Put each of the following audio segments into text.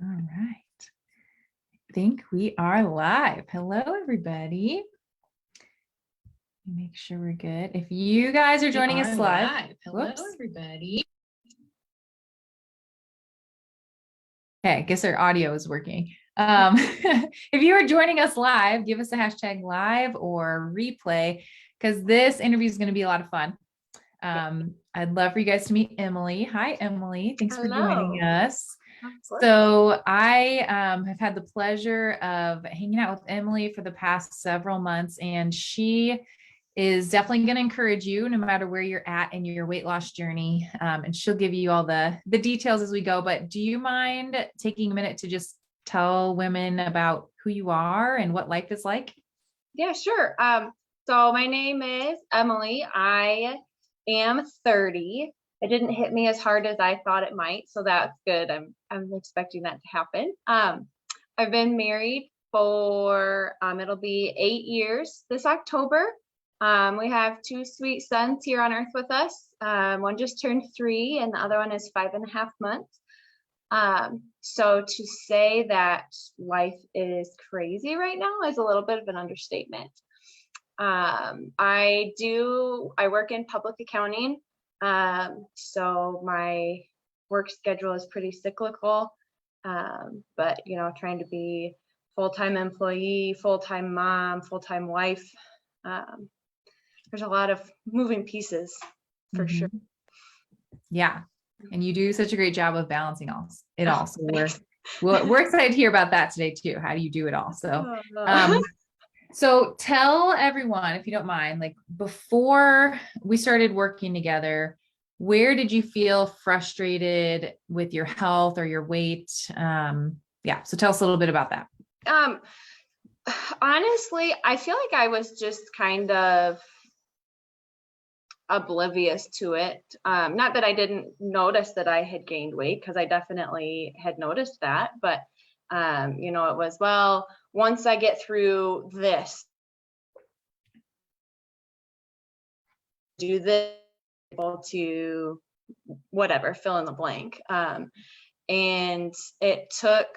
All right. I think we are live. Hello, everybody. Make sure we're good. If you guys are joining us live. Hello, everybody. Okay, I guess our audio is working. If you are joining us live, give us a hashtag live or replay, because this interview is going to be a lot of fun. I'd love for you guys to meet Emily. Hi, Emily. Thanks for joining us. So I have had the pleasure of hanging out with Emily for the past several months, and she is definitely going to encourage you no matter where you're at in your weight loss journey. And she'll give you all the details as we go. But do you mind taking a minute to just tell women about who you are and what life is like? Yeah, sure. So my name is Emily. I am 30. It didn't hit me as hard as I thought it might, so that's good. I'm expecting that to happen. I've been married for it'll be 8 years this October. We have 2 sweet sons here on earth with us. One just turned 3 and the other one is 5.5 months. So to say that life is crazy right now is a little bit of an understatement. I work in public accounting. So my work schedule is pretty cyclical. But trying to be full-time employee, full-time mom, full-time wife. There's a lot of moving pieces for sure. Yeah. And you do such a great job of balancing it all. So we're excited to hear about that today too. How do you do it all? So tell everyone, if you don't mind, like before we started working together, where did you feel frustrated with your health or your weight? So tell us a little bit about that. Honestly, I feel like I was just kind of oblivious to it. Not that I didn't notice that I had gained weight, because I definitely had noticed that, but it was, well, once I get through this, do this, able to whatever, fill in the blank. And it took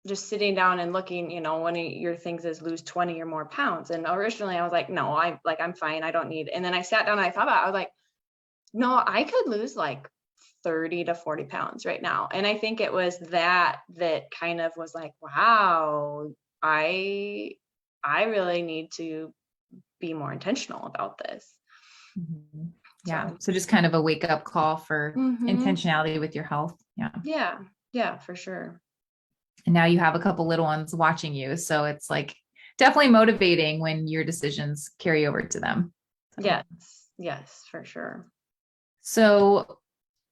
just sitting down and looking, one of your things is lose 20 or more pounds. And originally I was like, no, I'm fine. I don't need. And then I sat down and I thought about it. I was like, no, I could lose like 30 to 40 pounds right now. And I think it was that kind of was like, wow, I really need to be more intentional about this. Mm-hmm. Yeah. So just kind of a wake up call for intentionality with your health. Yeah. Yeah, for sure. And now you have a couple little ones watching you. So it's like definitely motivating when your decisions carry over to them. So. Yes, for sure. So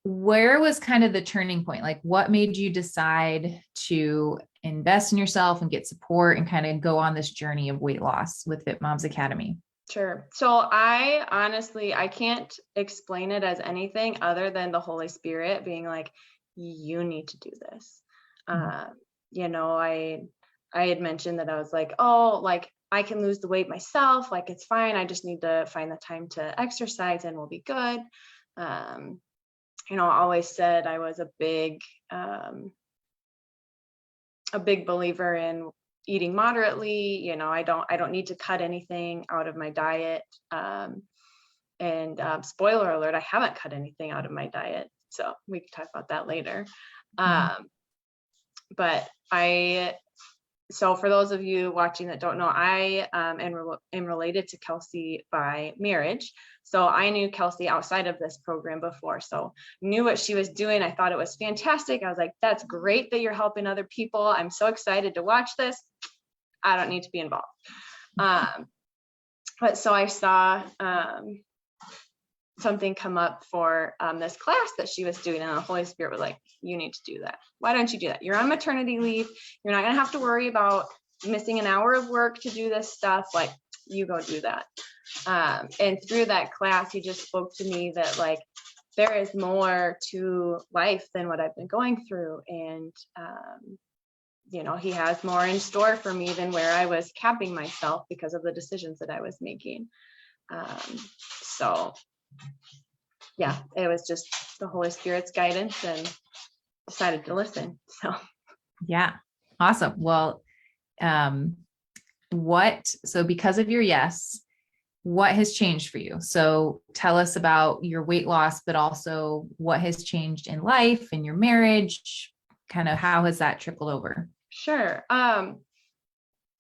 where was kind of the turning point? Like what made you decide to invest in yourself and get support and kind of go on this journey of weight loss with Fit Moms Academy? Sure. So I can't explain it as anything other than the Holy Spirit being like, you need to do this. I had mentioned that I was like, oh, like I can lose the weight myself. Like, it's fine. I just need to find the time to exercise and we'll be good. I always said I was a big believer in eating moderately. I don't need to cut anything out of my diet. And spoiler alert, I haven't cut anything out of my diet. So we can talk about that later. But so for those of you watching that don't know, I am related to Kelsey by marriage. So I knew Kelsey outside of this program before. So knew what she was doing. I thought it was fantastic. I was like, that's great that you're helping other people. I'm so excited to watch this. I don't need to be involved. But so I saw something come up for this class that she was doing, and the Holy Spirit was like, you need to do that. Why don't you do that? You're on maternity leave. You're not going to have to worry about missing an hour of work to do this stuff. Like, you go do that. And through that class, he just spoke to me that like, there is more to life than what I've been going through. And, he has more in store for me than where I was capping myself because of the decisions that I was making. So yeah, it was just the Holy Spirit's guidance, and decided to listen. So Yeah. Awesome. Well, so because of your yes, what has changed for you? So tell us about your weight loss, but also what has changed in life, in your marriage, kind of how has that trickled over? sure.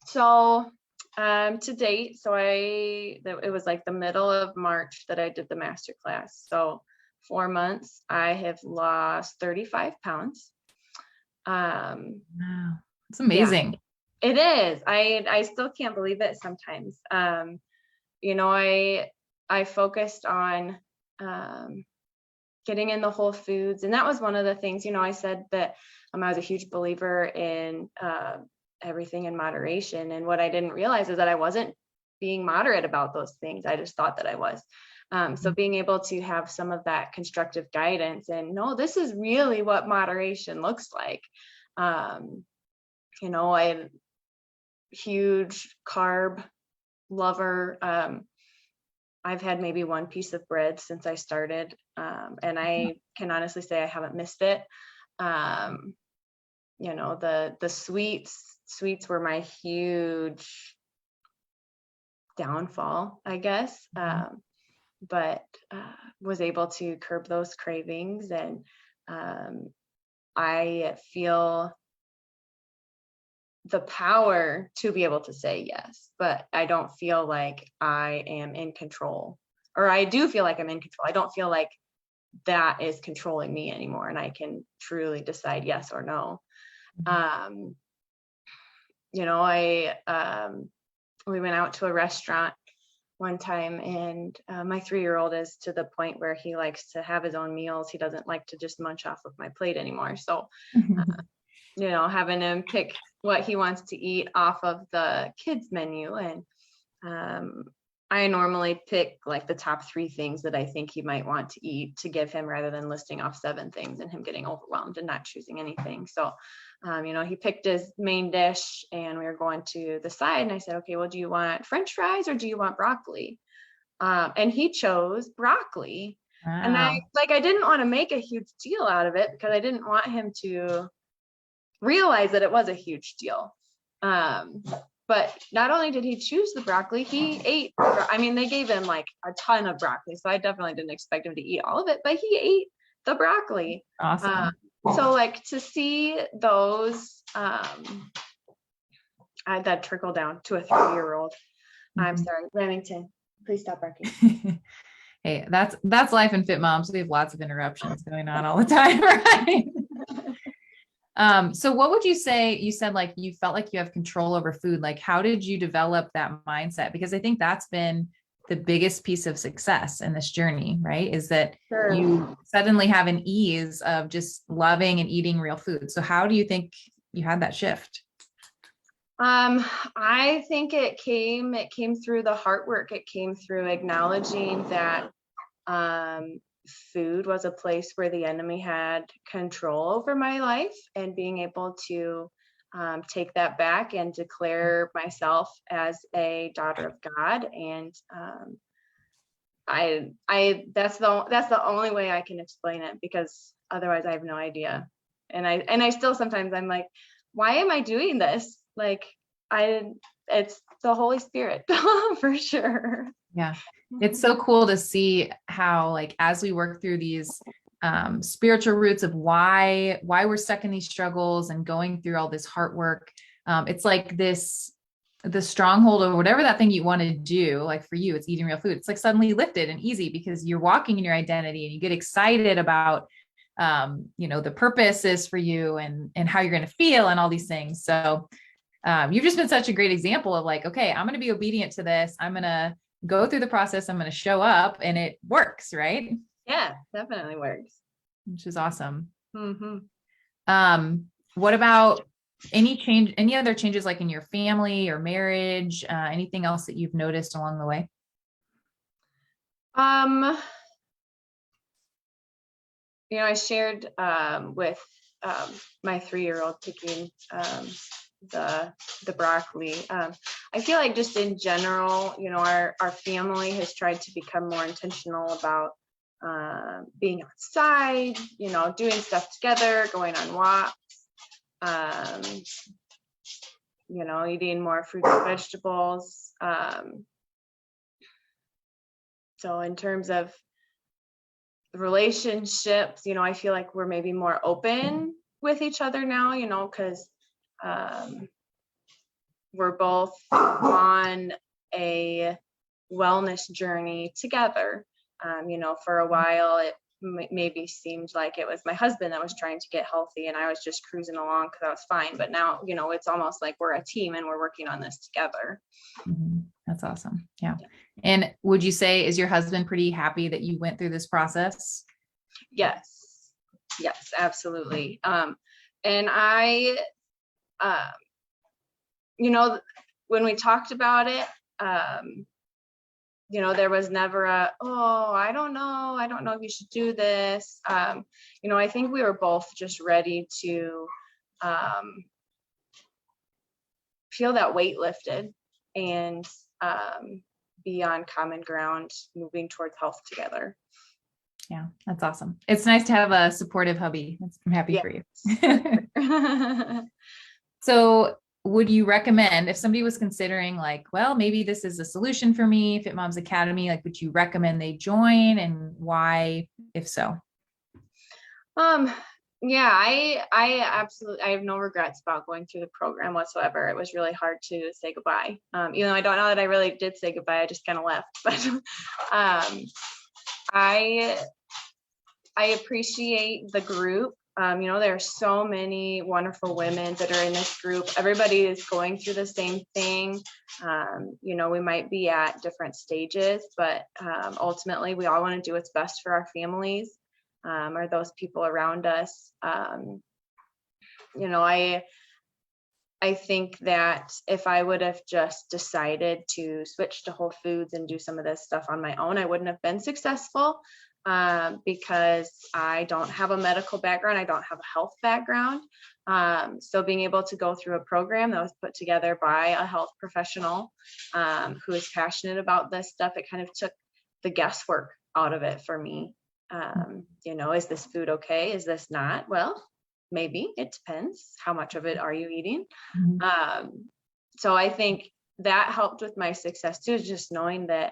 So to date, it was like the middle of March that I did the master class. So 4 months, I have lost 35 pounds. Wow. It's Yeah, amazing. it is. I still can't believe it sometimes. You know, I focused on getting in the whole foods, and that was one of the things. You know, I said that I was a huge believer in everything in moderation, and what I didn't realize is that I wasn't being moderate about those things. I just thought that I was. So being able to have some of that constructive guidance and no, this is really what moderation looks like. You know, I'm huge carb lover. I've had maybe one piece of bread since I started, and I can honestly say I haven't missed it. You know, the sweets were my huge downfall, I guess. But was able to curb those cravings, and I feel the power to be able to say yes, but I don't feel like I am in control, or I do feel like I'm in control. I don't feel like that is controlling me anymore, and I can truly decide yes or no. You know, we went out to a restaurant one time, and my 3-year-old is to the point where he likes to have his own meals. He doesn't like to just munch off of my plate anymore. So you know, having him pick what he wants to eat off of the kids menu. And I normally pick like the top 3 things that I think he might want to eat to give him, rather than listing off 7 things and him getting overwhelmed and not choosing anything. So, you know, he picked his main dish, and we were going to the side, and I said, okay, well, do you want French fries or do you want broccoli? And he chose broccoli. And Wow. I didn't want to make a huge deal out of it because I didn't want him to realize that it was a huge deal. But not only did he choose the broccoli, he ate. I mean, they gave him like a ton of broccoli, so I definitely didn't expect him to eat all of it, but he ate the broccoli. Awesome. So like to see those that trickle down to a 3-year-old. I'm sorry, Remington, please stop barking. Hey, that's life in Fit Moms. We have lots of interruptions going on all the time, right? So what would you say, you said like you felt like you have control over food. Like how did you develop that mindset? Because I think that's been the biggest piece of success in this journey, right? Is that Sure. you suddenly have an ease of just loving and eating real food. So how do you think you had that shift? I think it came through the heart work. It came through acknowledging that food was a place where the enemy had control over my life, and being able to take that back and declare myself as a daughter of God. And I that's the only way I can explain it, because otherwise I have no idea. And I still sometimes I'm like, why am I doing this? Like it's the Holy Spirit for sure. Yeah. It's so cool to see how, like, as we work through these spiritual roots of why we're stuck in these struggles and going through all this heart work, it's like the stronghold or whatever that thing you want to do. Like for you, it's eating real food. It's like suddenly lifted and easy because you're walking in your identity and you get excited about, you know, the purpose is for you and how you're going to feel and all these things. So you've just been such a great example of like, okay, I'm going to be obedient to this. I'm going to go through the process. I'm going to show up, and it works, right? Yeah, definitely works. Which is awesome. Mm-hmm. What about any other changes like in your family or marriage, anything else that you've noticed along the way? You know, I shared with my 3-year-old picking the broccoli. I feel like just in general, you know, our family has tried to become more intentional about being outside, doing stuff together, going on walks, eating more fruits and vegetables. So in terms of relationships, I feel like we're maybe more open with each other now, because we're both on a wellness journey together. For a while, it maybe seemed like it was my husband that was trying to get healthy and I was just cruising along because I was fine. But now, it's almost like we're a team and we're working on this together. Mm-hmm. That's awesome. Yeah. And would you say, is your husband pretty happy that you went through this process? Yes, absolutely. And I, when we talked about it, there was never I don't know if you should do this. I think we were both just ready to feel that weight lifted and be on common ground, moving towards health together. Yeah, that's awesome. It's nice to have a supportive hubby. I'm happy for you. So would you recommend, if somebody was considering like, well, maybe this is a solution for me, Fit Moms Academy, like, would you recommend they join, and why, if so? Yeah, I absolutely, I have no regrets about going through the program whatsoever. It was really hard to say goodbye. Even though I don't know that I really did say goodbye, I just kind of left. But I appreciate the group. There are so many wonderful women that are in this group. Everybody is going through the same thing. We might be at different stages, but ultimately we all want to do what's best for our families, or those people around us. I think that if I would have just decided to switch to Whole Foods and do some of this stuff on my own, I wouldn't have been successful. Because I don't have a medical background, I don't have a health background. So being able to go through a program that was put together by a health professional who is passionate about this stuff, it kind of took the guesswork out of it for me. Is this food okay? Is this not? Well, maybe it depends. How much of it are you eating? Mm-hmm. So I think that helped with my success too, is just knowing that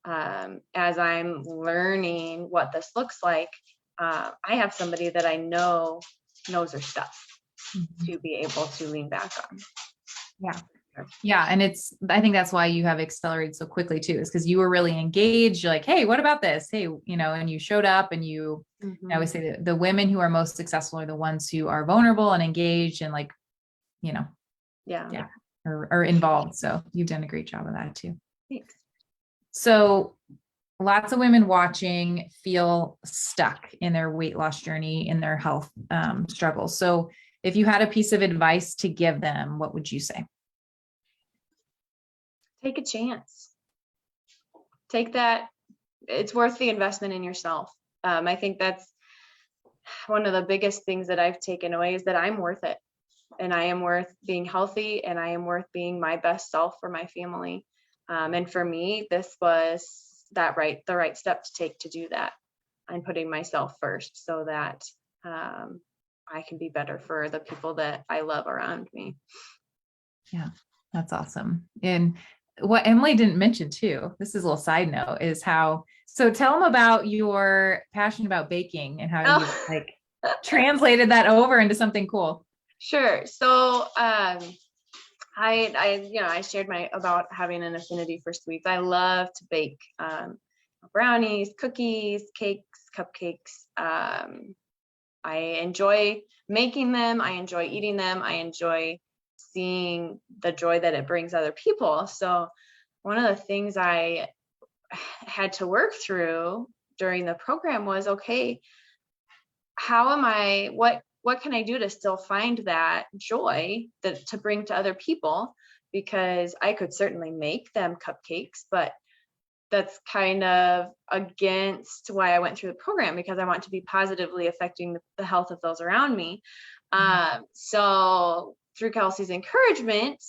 as I'm learning what this looks like, I have somebody that I know knows their stuff to be able to lean back on. Yeah. Yeah. And I think that's why you have accelerated so quickly too, is because you were really engaged. You're like, hey, what about this? Hey, and you showed up, and I always say that the women who are most successful are the ones who are vulnerable and engaged and are involved. So you've done a great job of that too. Thanks. So lots of women watching feel stuck in their weight loss journey, in their health struggles. So if you had a piece of advice to give them, what would you say? Take a chance. Take that. It's worth the investment in yourself. I think that's one of the biggest things that I've taken away, is that I'm worth it, and I am worth being healthy, and I am worth being my best self for my family. And for me, this was the right step to take to do that. I'm putting myself first so that I can be better for the people that I love around me. Yeah, that's awesome. And what Emily didn't mention too, this is a little side note, is so tell them about your passion about baking and how you translated that over into something cool. Sure. So I shared about having an affinity for sweets. I love to bake brownies, cookies, cakes, cupcakes. I enjoy making them. I enjoy eating them. I enjoy seeing the joy that it brings other people. So one of the things I had to work through during the program was, okay, what can I do to still find that joy to bring to other people? Because I could certainly make them cupcakes, but that's kind of against why I went through the program, because I want to be positively affecting the health of those around me. So through Kelsey's encouragement,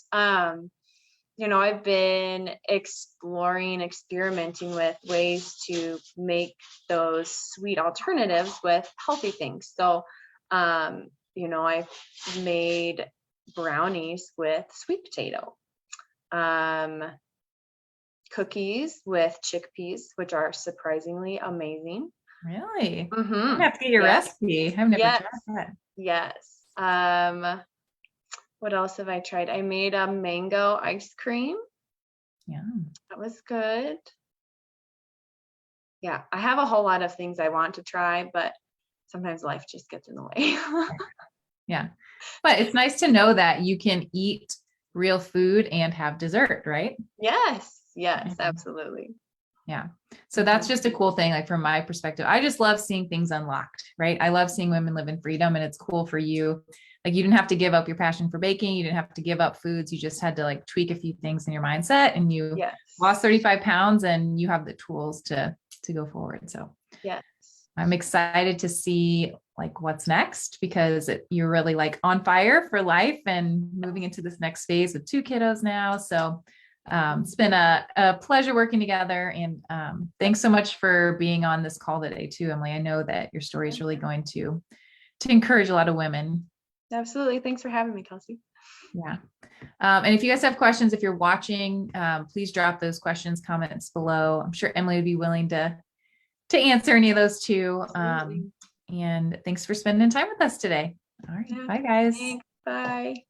I've been experimenting with ways to make those sweet alternatives with healthy things. So, I've made brownies with sweet potato, um, cookies with chickpeas, which are surprisingly amazing. Really? I'm Mm-hmm. gonna have to get your Yeah. recipe. I've never Yes. tried that. Yes. What else have I tried? I made a mango ice cream. Yeah. That was good. Yeah, I have a whole lot of things I want to try, but sometimes life just gets in the way. Yeah. But it's nice to know that you can eat real food and have dessert, right? Yes, yes, Mhm. absolutely. Yeah. So that's Mhm. just a cool thing. Like from my perspective, I just love seeing things unlocked, right? I love seeing women live in freedom, and it's cool for you. Like you didn't have to give up your passion for baking. You didn't have to give up foods. You just had to like tweak a few things in your mindset, and you Yes, lost 35 pounds and you have the tools to go forward. So yes. I'm excited to see like what's next, because you're really like on fire for life and moving into this next phase with 2 kiddos now. So it's been a pleasure working together. And thanks so much for being on this call today too, Emily. I know that your story is really going to encourage a lot of women. Absolutely. Thanks for having me, Kelsey. Yeah. And if you guys have questions, if you're watching, please drop those questions, comments below. I'm sure Emily would be willing to answer any of those too. Absolutely. And thanks for spending time with us today. All right. Yeah. Bye, guys. Thanks. Bye.